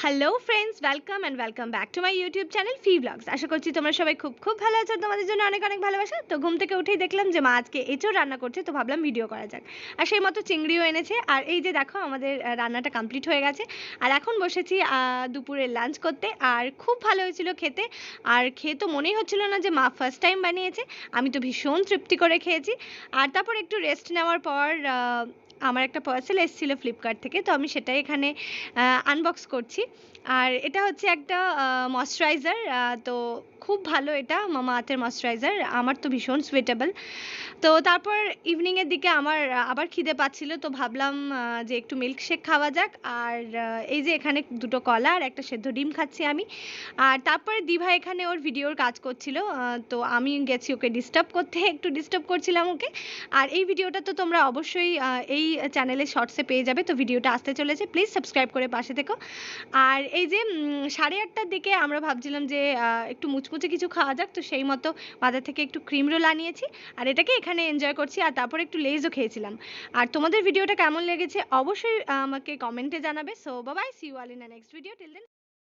Hello friends, welcome back to my YouTube channel ফি vlogs. আশা করছি তোমরা সবাই খুব ভালো আছো। তোমাদের জন্য অনেক অনেক ভালোবাসা। তো ঘুম থেকে উঠেই দেখলাম যে মা আজকে এঁচোড় রান্না করছে, তো ভাবলাম ভিডিও করা যাক। আর সেই মতো চিংড়িও এনেছে। আর এই যে দেখো আমাদের রান্নাটা কমপ্লিট হয়ে গেছে। আর এখন বসেছি দুপুরের লাঞ্চ করতে। আর খুব ভালো হয়েছিল খেতে। আর খেয়ে তো মনেই হচ্ছিল না যে মা ফার্স্ট টাইম বানিয়েছে। আমি তো ভীষণ তৃপ্তি করে খেয়েছি। আর তারপর একটু রেস্ট নেওয়ার পর আমার একটা পার্সেল এসেছিলো ফ্লিপকার্ট থেকে, তো আমি সেটাই এখানে আনবক্স করছি। আর এটা হচ্ছে একটা ময়শ্চারাইজার। তো খুব ভালো, এটা মামা আর্থের ময়শ্চারাইজার। আমার তো ভীষণ সুইটেবল। তো তারপর ইভিনিংয়ের দিকে আমার আবার খিদে পাচ্ছিল, তো ভাবলাম যে একটু মিল্কশেক খাওয়া যাক। আর এই যে এখানে দুটো কলা আর একটা সেদ্ধ ডিম খাচ্ছি আমি। আর তারপরে দিভা এখানে ওর ভিডিওর কাজ করছিল, তো আমি গেছি ওকে ডিস্টার্ব করতে, একটু ডিস্টার্ব করছিলাম ওকে। আর এই ভিডিওটা তো তোমরা অবশ্যই এই চ্যানেলে শর্টসে পেয়ে যাবে। তো ভিডিওটা আসতে চলেছে, প্লিজ সাবস্ক্রাইব করে পাশে থেকো। আর এই যে 8:30টার দিকে আমরা ভাবছিলাম যে একটু মুচমুচে কিছু খাওয়া যাক, তো সেই মতো বাজার থেকে একটু ক্রিম রোল আনিয়েছি। আর এটাকে এখানে এনজয় করছি। আর তারপর একটু লেজও খেয়েছিলাম। আর তোমাদের ভিডিওটা কেমন লেগেছে অবশ্যই আমাকে কমেন্টে জানাবে। So bye bye, see you all in the next video. Till then.